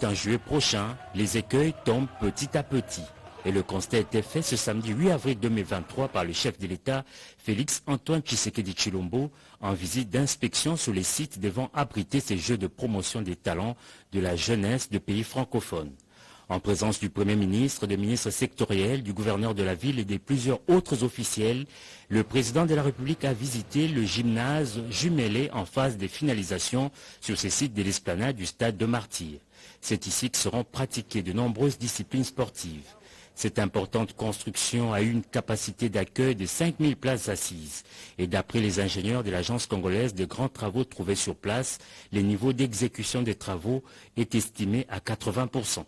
En juillet prochain, les écueils tombent petit à petit. Et le constat était fait ce samedi 8 avril 2023 par le chef de l'État, Félix Antoine Tshisekedi Tshilombo, en visite d'inspection sur les sites devant abriter ces jeux de promotion des talents de la jeunesse de pays francophones. En présence du Premier ministre, des ministres sectoriels, du gouverneur de la ville et de plusieurs autres officiels, le président de la République a visité le gymnase jumelé en phase de finalisation sur ces sites de l'esplanade du stade de Martyrs. C'est ici que seront pratiquées de nombreuses disciplines sportives. Cette importante construction a eu une capacité d'accueil de 5000 places assises. Et d'après les ingénieurs de l'agence congolaise de grands travaux trouvés sur place, le niveau d'exécution des travaux est estimé à 80%.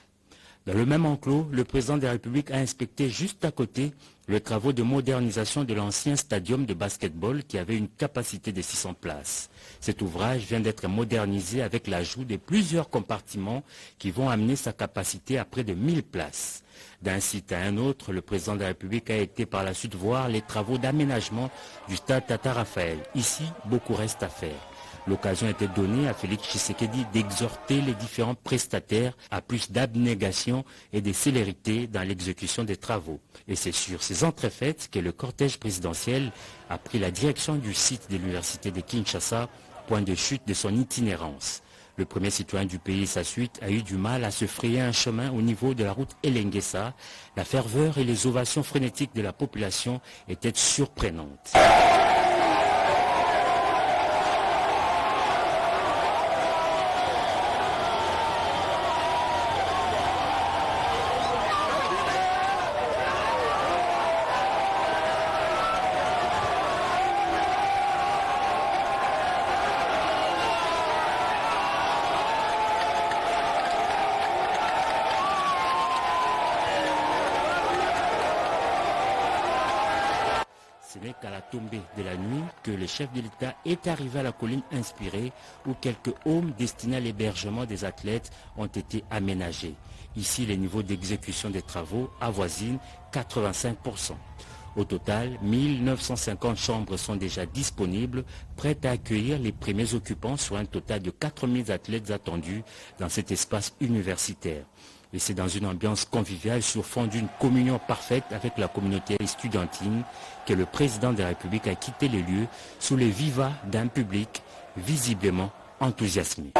Dans le même enclos, le président de la République a inspecté juste à côté les travaux de modernisation de l'ancien stadium de basketball qui avait une capacité de 600 places. Cet ouvrage vient d'être modernisé avec l'ajout de plusieurs compartiments qui vont amener sa capacité à près de 1000 places. D'un site à un autre, le président de la République a été par la suite voir les travaux d'aménagement du stade Tata Raphaël. Ici, beaucoup reste à faire. L'occasion était donnée à Félix Tshisekedi d'exhorter les différents prestataires à plus d'abnégation et de célérité dans l'exécution des travaux. Et c'est sur ces entrefaites que le cortège présidentiel a pris la direction du site de l'université de Kinshasa, point de chute de son itinérance. Le premier citoyen du pays et sa suite a eu du mal à se frayer un chemin au niveau de la route Elenguessa. La ferveur et les ovations frénétiques de la population étaient surprenantes. Ce n'est qu'à la tombée de la nuit que le chef de l'État est arrivé à la colline inspirée où quelques homes destinés à l'hébergement des athlètes ont été aménagés. Ici, les niveaux d'exécution des travaux avoisinent 85%. Au total, 1950 chambres sont déjà disponibles, prêtes à accueillir les premiers occupants sur un total de 4000 athlètes attendus dans cet espace universitaire. Et c'est dans une ambiance conviviale sur fond d'une communion parfaite avec la communauté estudiantine que le président de la République a quitté les lieux sous les vivas d'un public visiblement enthousiasmé.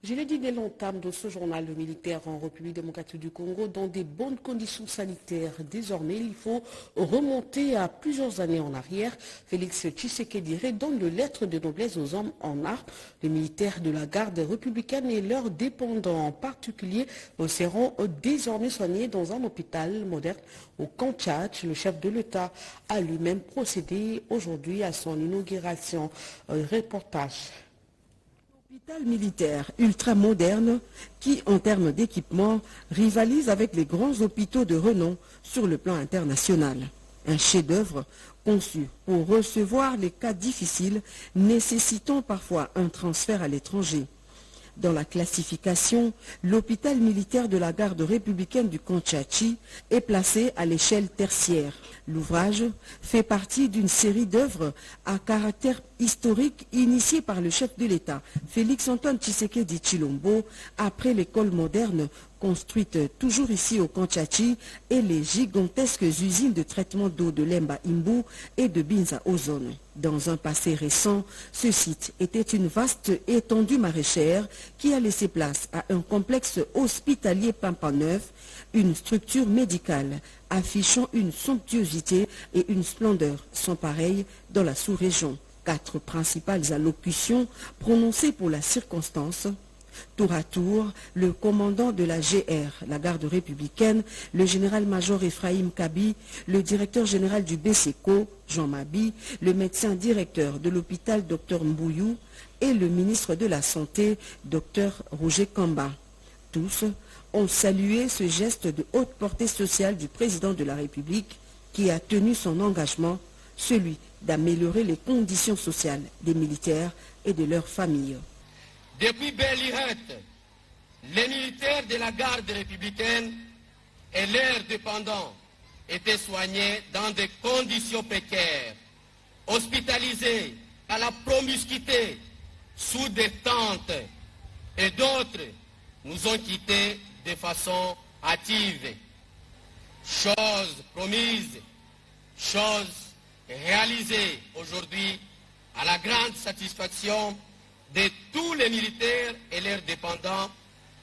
Je l'ai dit dès l'entame de ce journal, le militaire en République démocratique du Congo dans des bonnes conditions sanitaires. Désormais, il faut remonter à plusieurs années en arrière. Félix Tshisekedi donne le lettre de noblesse aux hommes en armes. Les militaires de la garde républicaine et leurs dépendants en particulier seront désormais soignés dans un hôpital moderne au Kanchach. Le chef de l'État a lui-même procédé aujourd'hui à son inauguration. Reportage. Hôpital militaire ultra-moderne qui, en termes d'équipement, rivalise avec les grands hôpitaux de renom sur le plan international. Un chef-d'œuvre conçu pour recevoir les cas difficiles nécessitant parfois un transfert à l'étranger. Dans la classification, l'hôpital militaire de la garde républicaine du Kanchachi est placé à l'échelle tertiaire. L'ouvrage fait partie d'une série d'œuvres à caractère historique initiée par le chef de l'État, Félix Antoine Tshisekedi Tshilombo, après l'école moderne construite toujours ici au Kanchachi et les gigantesques usines de traitement d'eau de Lemba Imbu et de Binza Ozone. Dans un passé récent, ce site était une vaste étendue maraîchère qui a laissé place à un complexe hospitalier pimpant neuf, une structure médicale affichant une somptuosité et une splendeur sans pareille dans la sous-région. 4 principales allocutions prononcées pour la circonstance. Tour à tour, le commandant de la GR, la garde républicaine, le général-major Ephraim Kabi, le directeur général du BCECO, Jean Mabi, le médecin directeur de l'hôpital Dr Mbouyou et le ministre de la Santé, Dr Roger Kamba. Tous ont salué ce geste de haute portée sociale du président de la République qui a tenu son engagement, celui d'améliorer les conditions sociales des militaires et de leurs familles. Depuis Belle Lurette, Les militaires de la garde républicaine et leurs dépendants étaient soignés dans des conditions précaires, hospitalisés à la promiscuité, sous des tentes, et d'autres nous ont quittés de façon hâtive. Chose promise, chose réalisée aujourd'hui à la grande satisfaction de tous les militaires et leurs dépendants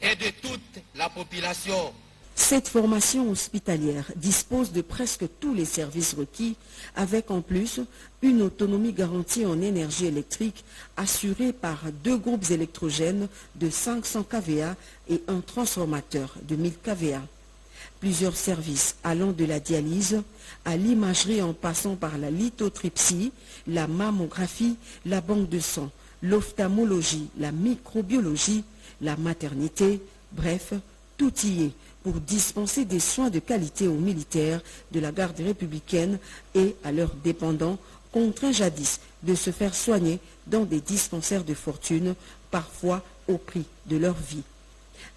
et de toute la population. Cette formation hospitalière dispose de presque tous les services requis, avec en plus une autonomie garantie en énergie électrique assurée par 2 groupes électrogènes de 500 kVA et un transformateur de 1000 kVA. Plusieurs services allant de la dialyse à l'imagerie en passant par la lithotripsie, la mammographie, la banque de sang, l'ophtalmologie, la microbiologie, la maternité, bref, tout y est pour dispenser des soins de qualité aux militaires de la garde républicaine et à leurs dépendants, contraints jadis de se faire soigner dans des dispensaires de fortune, parfois au prix de leur vie.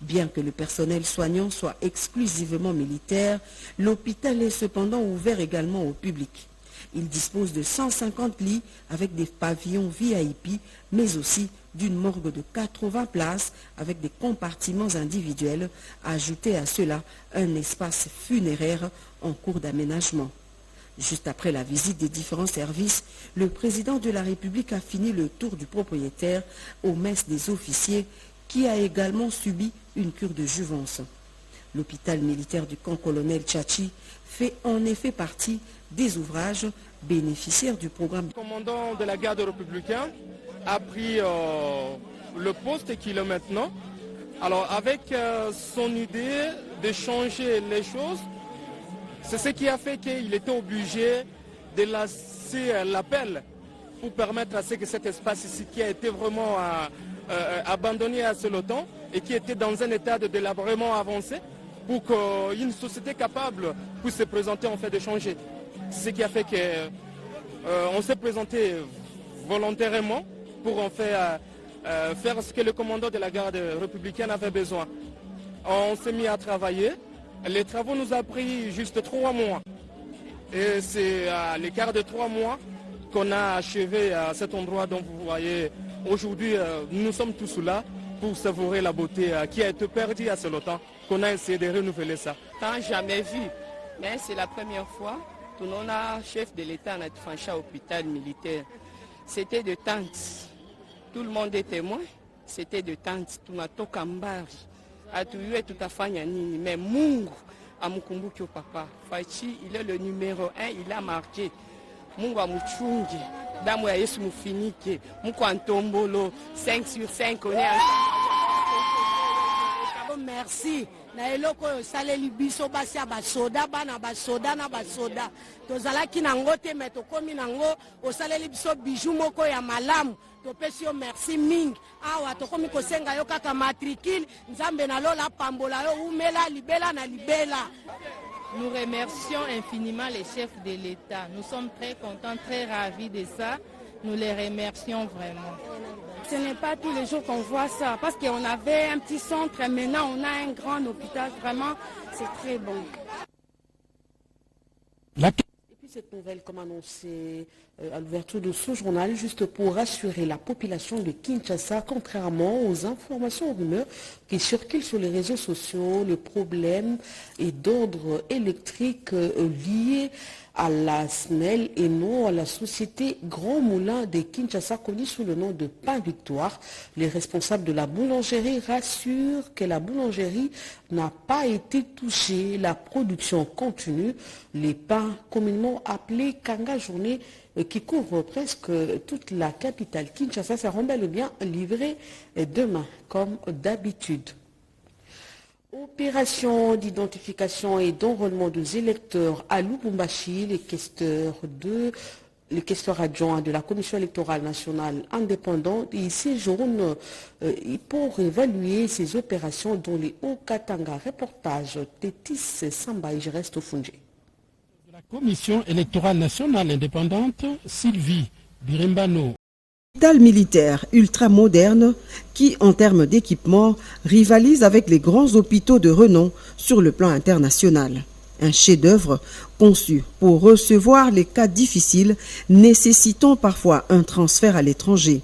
Bien que le personnel soignant soit exclusivement militaire, l'hôpital est cependant ouvert également au public. Il dispose de 150 lits avec des pavillons VIP, mais aussi d'une morgue de 80 places avec des compartiments individuels. Ajouté à cela un espace funéraire en cours d'aménagement. Juste après la visite des différents services, le président de la République a fini le tour du propriétaire aux messes des officiers qui a également subi une cure de jouvence. L'hôpital militaire du camp colonel Tchachi fait en effet partie des ouvrages bénéficiaires du programme. Le commandant de la garde républicaine a pris le poste qu'il a maintenant. Alors avec son idée de changer les choses, c'est ce qui a fait qu'il était obligé de lancer l'appel pour permettre à ce que cet espace ici qui a été vraiment abandonné à ce longtemps et qui était dans un état de délabrement avancé, pour qu'une société capable puisse se présenter en fait de changer. C'est ce qui a fait qu'on s'est présenté volontairement pour en fait faire ce que le commandant de la garde républicaine avait besoin. On s'est mis à travailler. Les travaux nous ont pris juste 3 mois. Et c'est à l'écart de 3 mois qu'on a achevé à cet endroit dont vous voyez aujourd'hui. Nous sommes tous là pour savourer la beauté qui a été perdue à ce longtemps, qu'on a essayé de renouveler ça. Tant jamais vu, mais c'est la première fois que nous avons chef de l'État à notre franchi hôpital militaire. C'était de tentes. Tout le monde est témoin. C'était de tentes. Tunatoka mbari. Atuyue tutafanya nini. Mais Mungu amukumbuki au papa. Fachi, il est le numéro 1, il a marqué. Mungu amuchungi. Damu ya Yesu mufinike. Mungu antombolo. 5 sur 5. On est merci. Na eloko yo saleli biso basi ya basoda bana basoda na basoda tozalaki nango te me tokomi nango osaleli biso bijou moko ya malamu topesi yo merci mingi awa tokomi kosenga yo kaka matricule nzambe na lola pambola yo umela libela na libela. Nous remercions infiniment les chefs de l'État. Nous sommes très contents, très ravis de ça. Nous les remercions vraiment. Ce n'est pas tous les jours qu'on voit ça, parce qu'on avait un petit centre, maintenant on a un grand hôpital, vraiment, c'est très bon. Et puis cette nouvelle, comme annoncé à l'ouverture de ce journal, juste pour rassurer la population de Kinshasa, contrairement aux informations rumeurs qui circulent sur les réseaux sociaux, le problème est d'ordre électrique lié à la SNEL et non à la société Grand Moulin de Kinshasa, connue sous le nom de Pain Victoire. Les responsables de la boulangerie rassurent que la boulangerie n'a pas été touchée. La production continue. Les pains communément appelés Kanga Journée, qui couvre presque toute la capitale Kinshasa, seront bel et bien livrés demain, comme d'habitude. Opération d'identification et d'enrôlement des électeurs à Lubumbashi, les questeurs adjoints de la Commission électorale nationale indépendante y séjournent pour évaluer ces opérations dont les Hauts-Katanga. Reportage Tétis Samba et je reste au Fundé. La Commission électorale nationale indépendante, Sylvie Birimbano L'hôpital militaire ultra-moderne qui, en termes d'équipement, rivalise avec les grands hôpitaux de renom sur le plan international. Un chef-d'œuvre conçu pour recevoir les cas difficiles nécessitant parfois un transfert à l'étranger.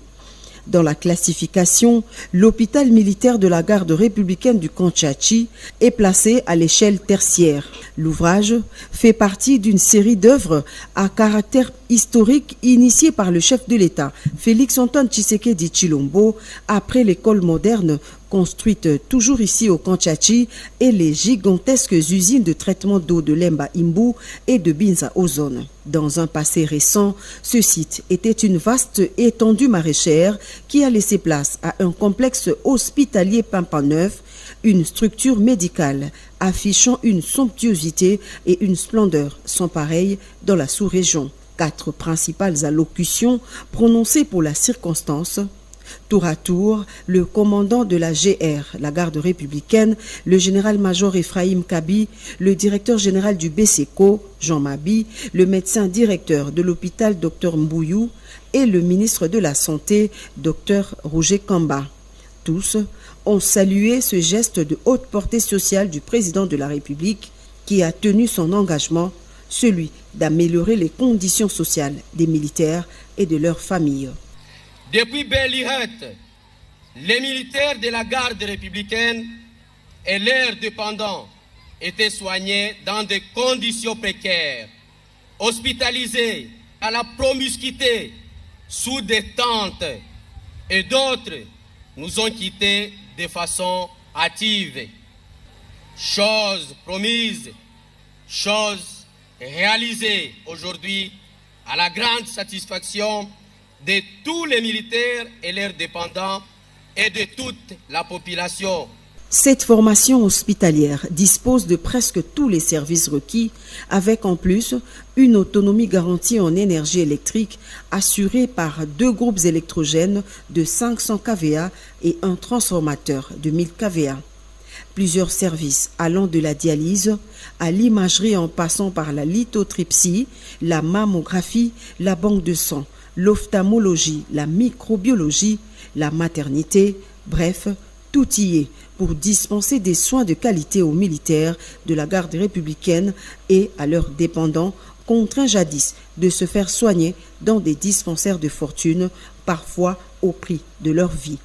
Dans la classification, l'hôpital militaire de la garde républicaine du Kantchachi est placé à l'échelle tertiaire. L'ouvrage fait partie d'une série d'œuvres à caractère historique initiée par le chef de l'État, Félix Antoine Tshisekedi Tshilombo, après l'école moderne construite toujours ici au Kantchachi et les gigantesques usines de traitement d'eau de Lemba Imbu et de Binza Ozone. Dans un passé récent, ce site était une vaste étendue maraîchère qui a laissé place à un complexe hospitalier pimpant neuf, une structure médicale affichant une somptuosité et une splendeur sans pareille dans la sous-région. 4 principales allocutions prononcées pour la circonstance. Tour à tour, le commandant de la GR, la garde républicaine, le général-major Ephraim Kabi, le directeur général du BCECO, Jean Mabi, le médecin directeur de l'hôpital Dr Mbouyou et le ministre de la Santé, Dr Roger Kamba. Tous ont salué ce geste de haute portée sociale du président de la République qui a tenu son engagement, celui d'améliorer les conditions sociales des militaires et de leurs familles. Depuis Belle Lurette, les militaires de la garde républicaine et leurs dépendants étaient soignés dans des conditions précaires, hospitalisés à la promiscuité, sous des tentes, et d'autres nous ont quittés de façon hâtive. Chose promise, chose réalisée aujourd'hui à la grande satisfaction de tous les militaires et leurs dépendants et de toute la population. Cette formation hospitalière dispose de presque tous les services requis, avec en plus une autonomie garantie en énergie électrique assurée par 2 groupes électrogènes de 500 kVA et un transformateur de 1000 kVA. Plusieurs services allant de la dialyse à l'imagerie en passant par la lithotripsie, la mammographie, la banque de sang, l'ophtalmologie, la microbiologie, la maternité, bref, tout y est pour dispenser des soins de qualité aux militaires de la garde républicaine et à leurs dépendants contraints jadis de se faire soigner dans des dispensaires de fortune, parfois au prix de leur vie.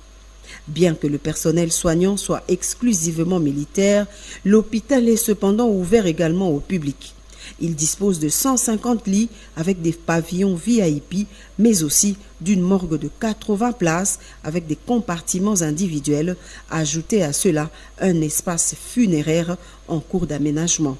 Bien que le personnel soignant soit exclusivement militaire, l'hôpital est cependant ouvert également au public. Il dispose de 150 lits avec des pavillons VIP, mais aussi d'une morgue de 80 places avec des compartiments individuels. Ajouté à cela un espace funéraire en cours d'aménagement.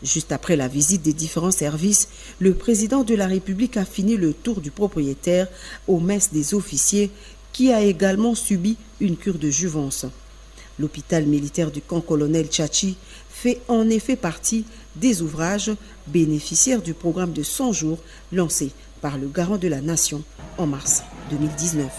Juste après la visite des différents services, le président de la République a fini le tour du propriétaire aux messes des officiers qui a également subi une cure de jouvence. L'hôpital militaire du camp colonel Tchachi fait en effet partie des ouvrages bénéficiaires du programme de 100 jours lancé par le garant de la nation en mars 2019.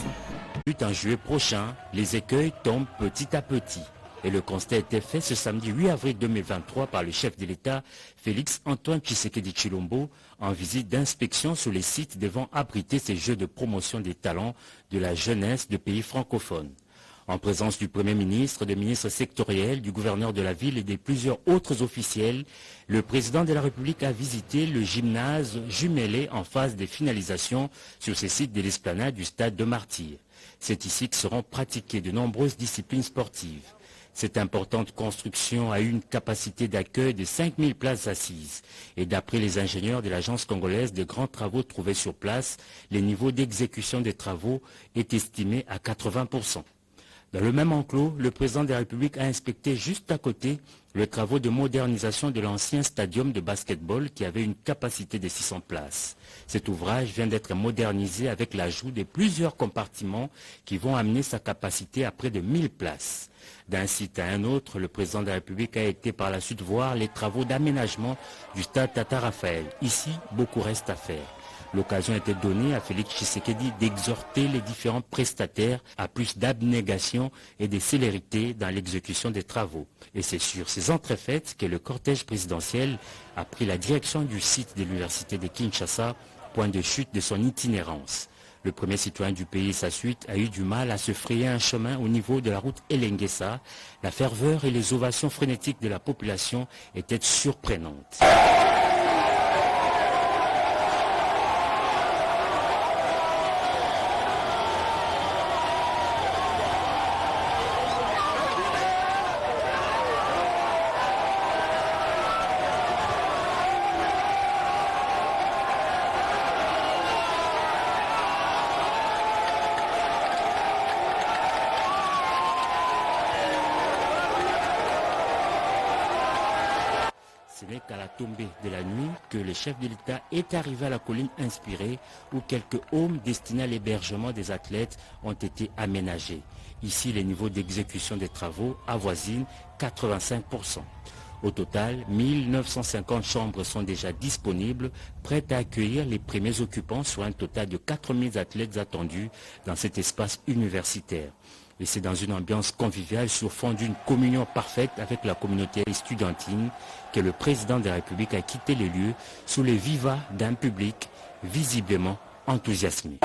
En juillet prochain, les écueils tombent petit à petit. Et le constat était fait ce samedi 8 avril 2023 par le chef de l'État, Félix Antoine Tshisekedi Tshilombo, en visite d'inspection sur les sites devant abriter ces jeux de promotion des talents de la jeunesse de pays francophones. En présence du Premier ministre, des ministres sectoriels, du gouverneur de la ville et de plusieurs autres officiels, le président de la République a visité le gymnase jumelé en phase de finalisation sur ces sites de l'esplanade du stade de Martyrs. C'est ici que seront pratiquées de nombreuses disciplines sportives. Cette importante construction a eu une capacité d'accueil de 5000 places assises. Et d'après les ingénieurs de l'agence congolaise de grands travaux trouvés sur place, le niveau d'exécution des travaux est estimé à 80%. Dans le même enclos, le président de la République a inspecté juste à côté les travaux de modernisation de l'ancien stadium de basketball qui avait une capacité de 600 places. Cet ouvrage vient d'être modernisé avec l'ajout de plusieurs compartiments qui vont amener sa capacité à près de 1000 places. D'un site à un autre, le président de la République a été par la suite voir les travaux d'aménagement du stade Tata Raphaël. Ici, beaucoup reste à faire. L'occasion était donnée à Félix Tshisekedi d'exhorter les différents prestataires à plus d'abnégation et de célérité dans l'exécution des travaux. Et c'est sur ces entrefaites que le cortège présidentiel a pris la direction du site de l'université de Kinshasa, point de chute de son itinérance. Le premier citoyen du pays et sa suite a eu du mal à se frayer un chemin au niveau de la route Elenguessa. La ferveur et les ovations frénétiques de la population étaient surprenantes. Ce n'est qu'à la tombée de la nuit que le chef de l'État est arrivé à la colline inspirée où quelques homes destinés à l'hébergement des athlètes ont été aménagés. Ici, les niveaux d'exécution des travaux avoisinent 85%. Au total, 1950 chambres sont déjà disponibles, prêtes à accueillir les premiers occupants sur un total de 4000 athlètes attendus dans cet espace universitaire. Et c'est dans une ambiance conviviale sur fond d'une communion parfaite avec la communauté estudiantine que le président de la République a quitté les lieux sous les vivas d'un public visiblement enthousiasmé.